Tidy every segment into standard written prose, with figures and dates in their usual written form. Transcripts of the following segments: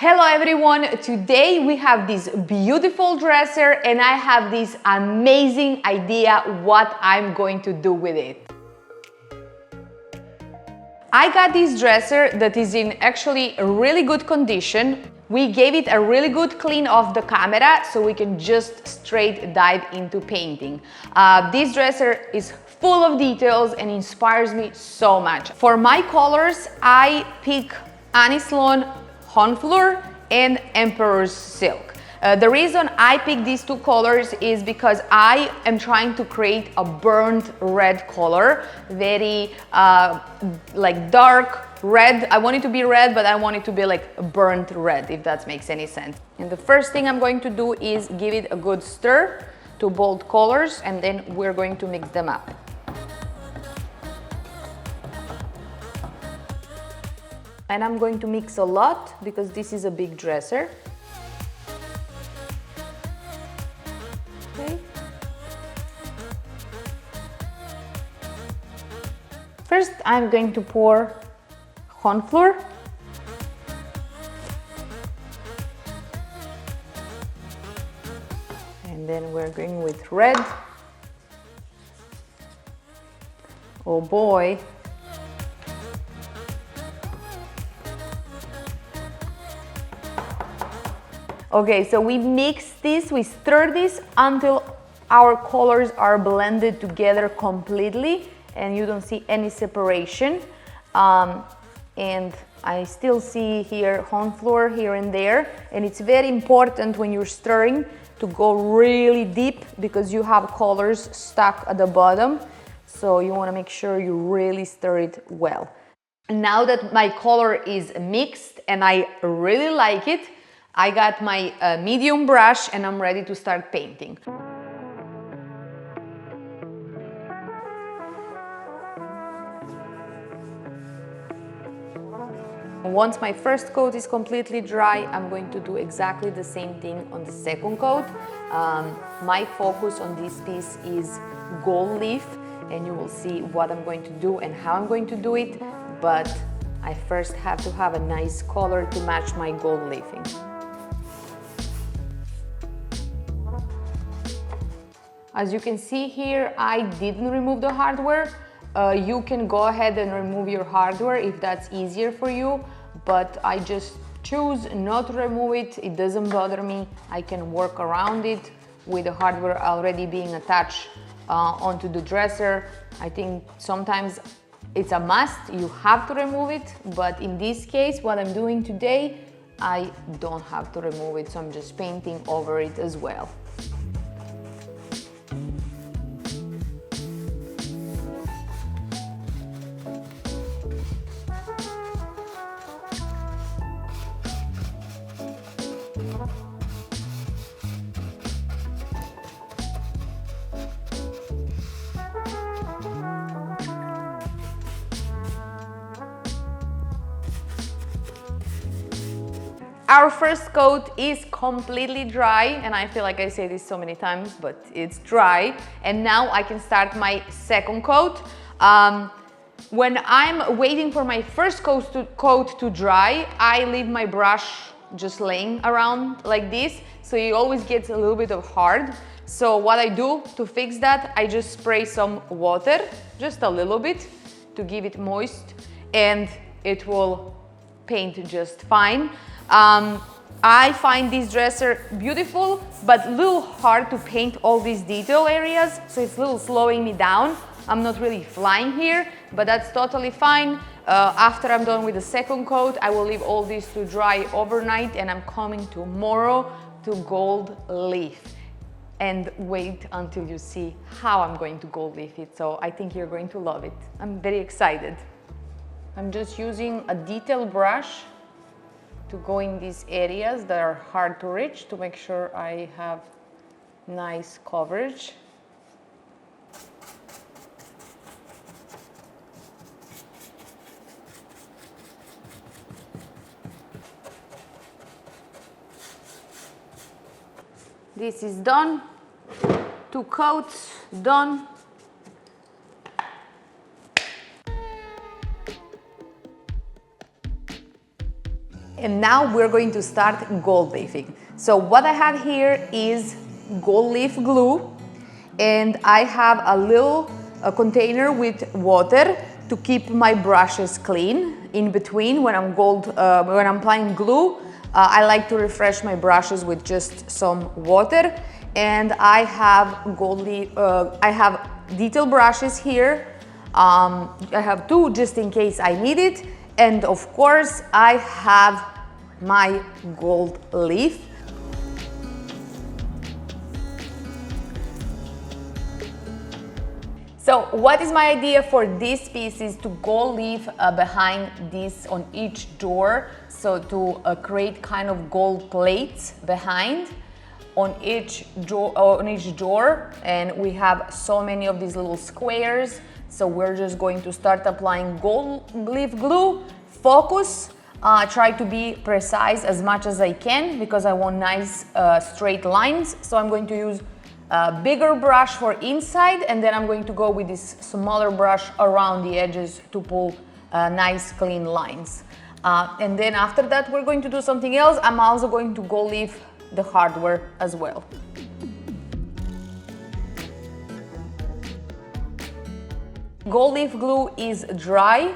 Hello everyone, today we have this beautiful dresser and I have this amazing idea what I'm going to do with it. I got this dresser that is in actually a really good condition. We gave it a really good clean off the camera so we can just straight dive into painting. This dresser is full of details and inspires me so much. For my colors, I pick Anise Lawn, Honfleur and Emperor's Silk. The reason I picked these two colors is because I am trying to create a burnt red color, very like dark red. I want it to be red, but I want it to be like a burnt red, if that makes any sense. And the first thing I'm going to do is give it a good stir to both colors, and then we're going to mix them up. And I'm going to mix a lot because this is a big dresser. Okay. First, I'm going to pour Honfleur. And then we're going with red. Oh boy. Okay, so we mix this, we stir this until our colors are blended together completely and you don't see any separation. And I still see here Honfleur here and there, and it's very important when you're stirring to go really deep because you have colors stuck at the bottom, so you want to make sure you really stir it well. Now that my color is mixed and I really like it, I got my medium brush and I'm ready to start painting. Once my first coat is completely dry, I'm going to do exactly the same thing on the second coat. My focus on this piece is gold leaf, and you will see what I'm going to do and how I'm going to do it, but I first have to have a nice color to match my gold leafing. As you can see here, I didn't remove the hardware. You can go ahead and remove your hardware if that's easier for you, but I just choose not to remove it. It doesn't bother me. I can work around it with the hardware already being attached onto the dresser. I think sometimes it's a must, you have to remove it, but in this case, what I'm doing today, I don't have to remove it, so I'm just painting over it as well. Our first coat is completely dry, and I feel like I say this so many times, but it's dry. And now I can start my second coat. When I'm waiting for my first coat to dry, I leave my brush just laying around like this, so it always gets a little bit of hard. So what I do to fix that, I just spray some water, just a little bit, to give it moist, and it will paint just fine. I find this dresser beautiful, but a little hard to paint all these detail areas, so it's a little slowing me down. I'm not really flying here, but that's totally fine. After I'm done with the second coat, I will leave all this to dry overnight, and I'm coming tomorrow to gold leaf. And wait until you see how I'm going to gold leaf it, so I think you're going to love it. I'm very excited. I'm just using a detail brush to go in these areas that are hard to reach to make sure I have nice coverage. This is done. 2 coats done. And now we're going to start gold leafing. So what I have here is gold leaf glue, and I have a little container with water to keep my brushes clean. In between, when I'm applying glue, I like to refresh my brushes with just some water. And I have I have detail brushes here. I have two just in case I need it. And of course, I have my gold leaf. So what is my idea for this piece is to gold leaf behind this on each door. So to create kind of gold plates behind on each door, and we have so many of these little squares. So we're just going to start applying gold leaf glue. Focus, try to be precise as much as I can because I want nice straight lines. So I'm going to use a bigger brush for inside, and then I'm going to go with this smaller brush around the edges to pull nice clean lines. And then after that we're going to do something else. I'm also going to gold leaf the hardware as well. Gold leaf glue is dry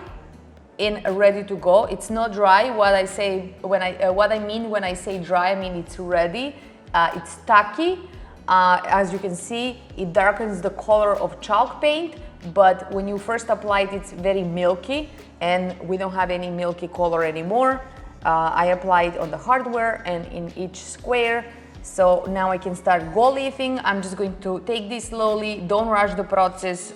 and ready to go. It's not dry. What I mean when I say dry, I mean it's ready. It's tacky. As you can see, it darkens the color of chalk paint, but when you first apply it, it's very milky, and we don't have any milky color anymore. I applied on the hardware and in each square. So now I can start gold leafing. I'm just going to take this slowly, don't rush the process.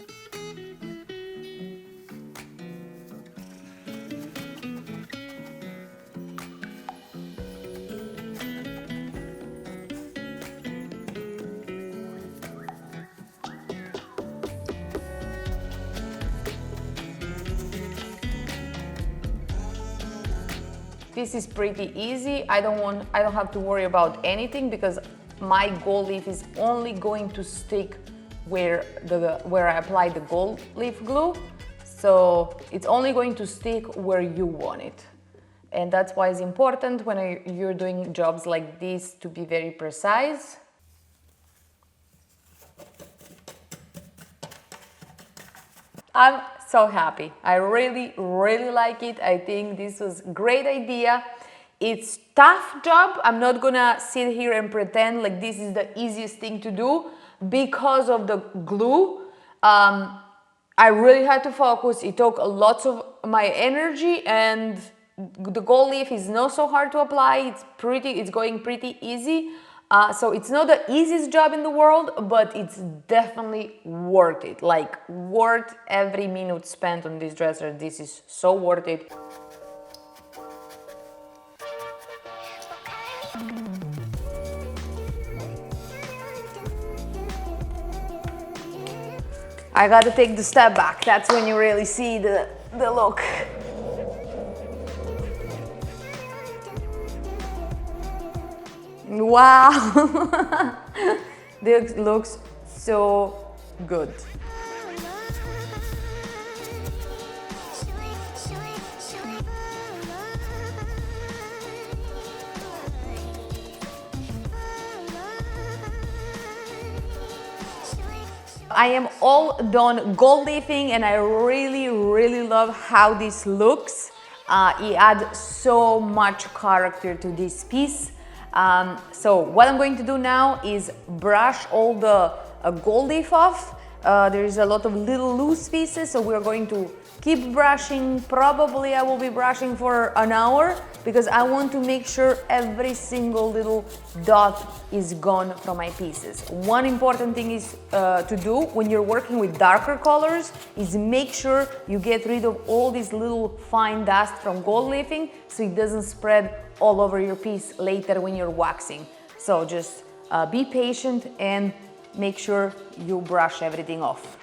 This is pretty easy. I don't have to worry about anything because my gold leaf is only going to stick where I apply the gold leaf glue. So it's only going to stick where you want it. And that's why it's important when you're doing jobs like this to be very precise. I'm so happy. I really like it. I think this was a great idea. It's tough job. I'm not gonna sit here and pretend like this is the easiest thing to do because of the glue. I really had to focus. It took lots of my energy, and the gold leaf is not so hard to apply. It's going pretty easy. So it's not the easiest job in the world, but it's definitely worth it. Like, worth every minute spent on this dresser. This is so worth it. I gotta take the step back. That's when you really see the look. Wow, this looks so good. I am all done gold leafing, and I really love how this looks. It adds so much character to this piece. So what I'm going to do now is brush all the gold leaf off. There's a lot of little loose pieces, so we're going to keep brushing. Probably I will be brushing for an hour because I want to make sure every single little dot is gone from my pieces. One important thing is to do when you're working with darker colors is make sure you get rid of all this little fine dust from gold leafing so it doesn't spread all over your piece later when you're waxing. So just be patient and make sure you brush everything off.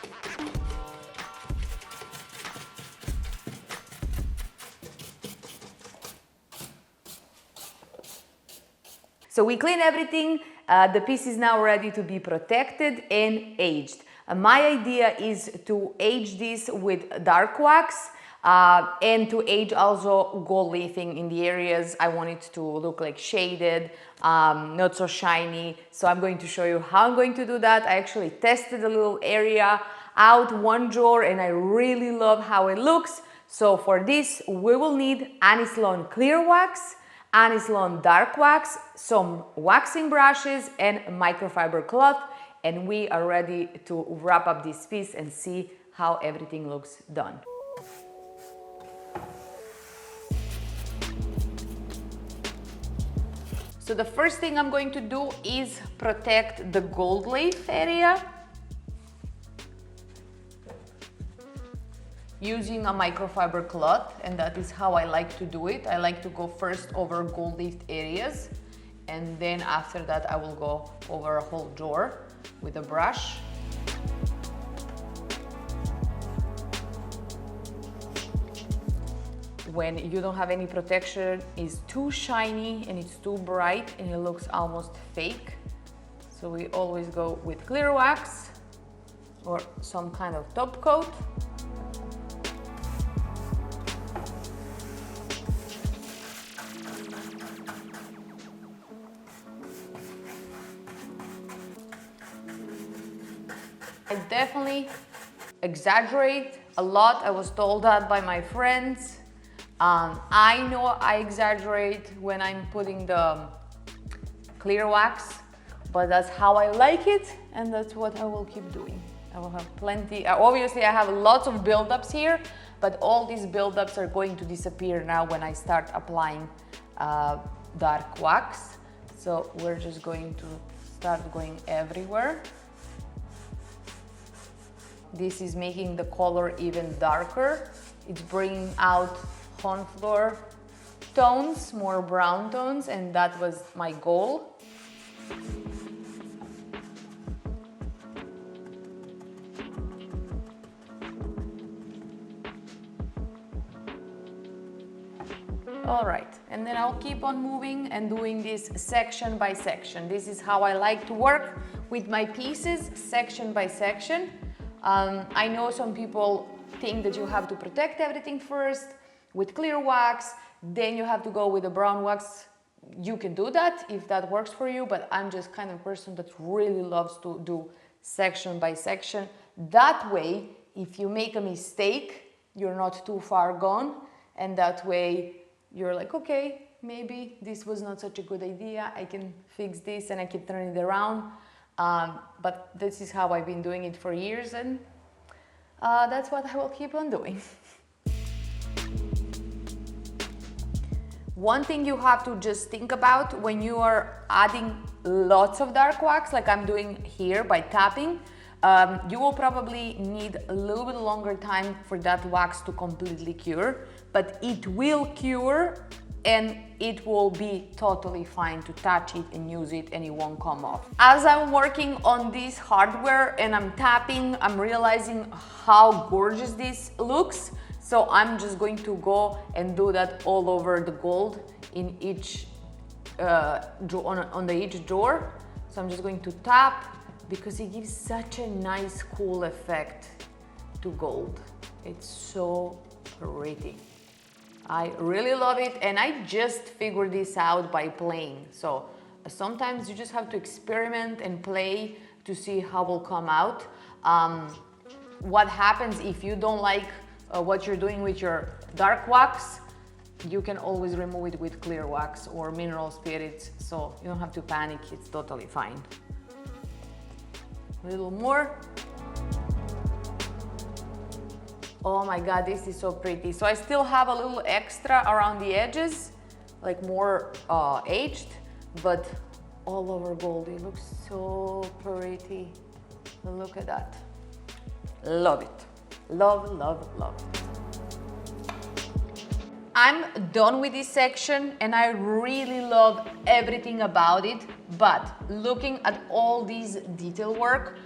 So we clean everything. The piece is now ready to be protected and aged. My idea is to age this with dark wax. And to aid also gold leafing in the areas I want it to look like shaded, not so shiny. So I'm going to show you how I'm going to do that. I actually tested a little area out, one drawer, and I really love how it looks. So for this, we will need Anislon clear wax, Anislon dark wax, some waxing brushes, and microfiber cloth. And we are ready to wrap up this piece and see how everything looks done. So the first thing I'm going to do is protect the gold leaf area using a microfiber cloth, and that is how I like to do it. I like to go first over gold leafed areas, and then after that I will go over a whole drawer with a brush. When you don't have any protection, it's too shiny and it's too bright and it looks almost fake. So we always go with clear wax or some kind of top coat. I definitely exaggerate a lot. I was told that by my friends. I know I exaggerate when I'm putting the clear wax, but that's how I like it, and that's what I will keep doing. I will have plenty. Obviously, I have lots of buildups here, but all these buildups are going to disappear now when I start applying dark wax. So we're just going to start going everywhere. This is making the color even darker. It's bringing out cornflower tones, more brown tones, and that was my goal. All right, and then I'll keep on moving and doing this section by section. This is how I like to work with my pieces, section by section. I know some people think that you have to protect everything first with clear wax, then you have to go with the brown wax. You can do that if that works for you, but I'm just kind of person that really loves to do section by section. That way, if you make a mistake, you're not too far gone, and that way you're like, okay, maybe this was not such a good idea. I can fix this and I can turn it around. But this is how I've been doing it for years, and that's what I will keep on doing. One thing you have to just think about when you are adding lots of dark wax, like I'm doing here by tapping, you will probably need a little bit longer time for that wax to completely cure, but it will cure and it will be totally fine to touch it and use it and it won't come off. As I'm working on this hardware and I'm tapping, I'm realizing how gorgeous this looks. So I'm just going to go and do that all over the gold in each on each drawer. So I'm just going to tap because it gives such a nice cool effect to gold. It's so pretty. I really love it, and I just figured this out by playing. So sometimes you just have to experiment and play to see how it will come out. What happens if you don't like what you're doing with your dark wax, you can always remove it with clear wax or mineral spirits, so you don't have to panic, it's totally fine. A little more. Oh my God, this is so pretty. So I still have a little extra around the edges, like more aged, but all over gold. It looks so pretty. Look at that. Love it. Love, love, love. I'm done with this section and I really love everything about it, but looking at all these detail work,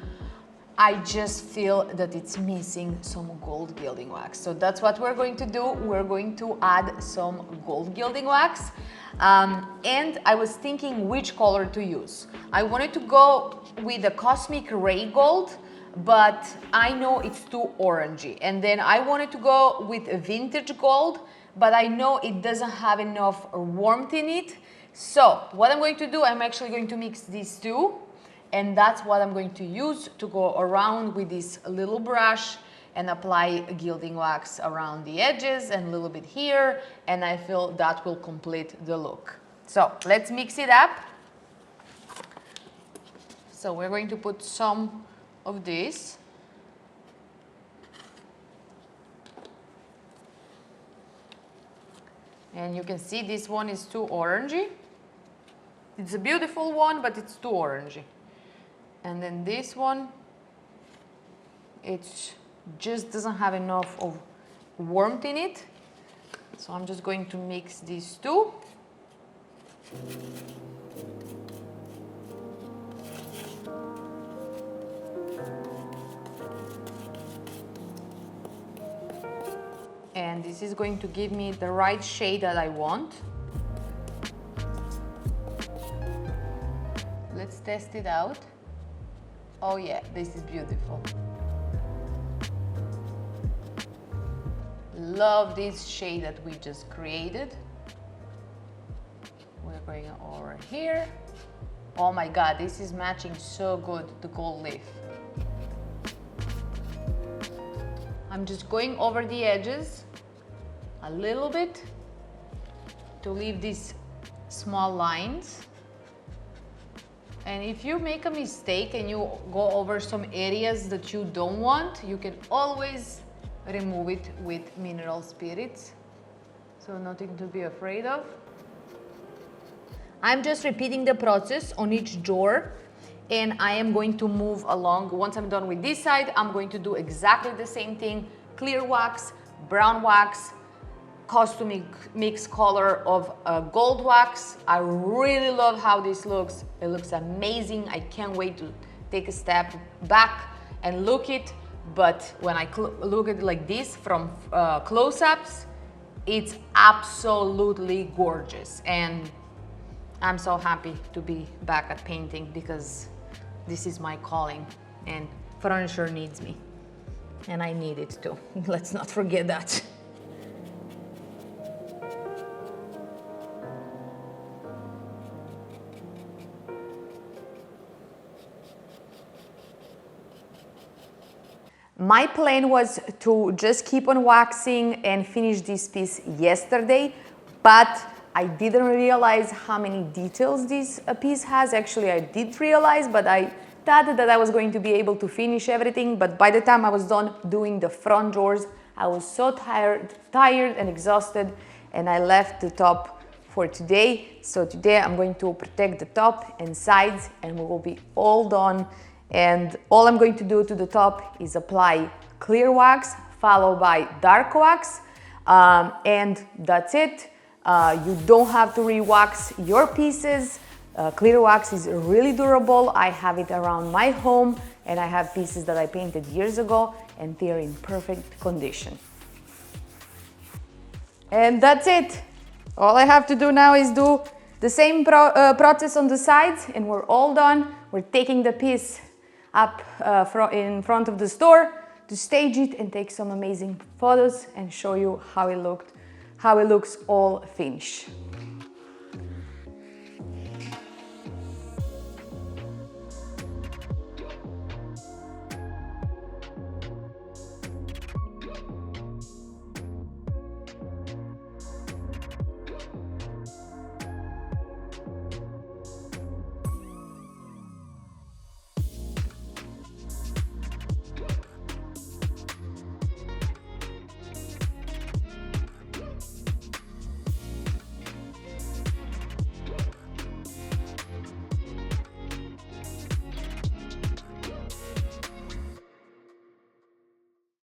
I just feel that it's missing some gold gilding wax. So that's what we're going to do. We're going to add some gold gilding wax. And I was thinking which color to use. I wanted to go with the Cosmic Ray Gold. but I know it's too orangey. And then I wanted to go with a vintage gold, but I know it doesn't have enough warmth in it. So what I'm going to do, I'm actually going to mix these two, and that's what I'm going to use to go around with this little brush and apply gilding wax around the edges and a little bit here, and I feel that will complete the look. So let's mix it up. So we're going to put some of this. And you can see this one is too orangey. It's a beautiful one, but it's too orangey. And then this one, it just doesn't have enough of warmth in it. So I'm just going to mix these two. And this is going to give me the right shade that I want. Let's test it out. Oh yeah, this is beautiful. Love this shade that we just created. We're going over here. Oh my God, this is matching so good, the gold leaf. I'm just going over the edges a little bit to leave these small lines. And if you make a mistake and you go over some areas that you don't want, you can always remove it with mineral spirits. So nothing to be afraid of. I'm just repeating the process on each drawer, and I am going to move along. Once I'm done with this side, I'm going to do exactly the same thing. Clear wax, brown wax, custom mix color of gold wax. I really love how this looks. It looks amazing. I can't wait to take a step back and look it. But when I look at it like this from close-ups, it's absolutely gorgeous. And I'm so happy to be back at painting because this is my calling and furniture needs me. And I need it too. Let's not forget that. My plan was to just keep on waxing and finish this piece yesterday, but I didn't realize how many details this piece has. Actually, I did realize, but I thought that I was going to be able to finish everything. But by the time I was done doing the front drawers, I was so tired and exhausted, and I left the top for today. So today I'm going to protect the top and sides, and we will be all done. And all I'm going to do to the top is apply clear wax followed by dark wax, and that's it. You don't have to re-wax your pieces. Clear wax is really durable. I have it around my home, and I have pieces that I painted years ago, and they're in perfect condition. And that's it. All I have to do now is do the same process on the sides, and we're all done. We're taking the piece up in front of the store to stage it and take some amazing photos and show you how it looks all finished.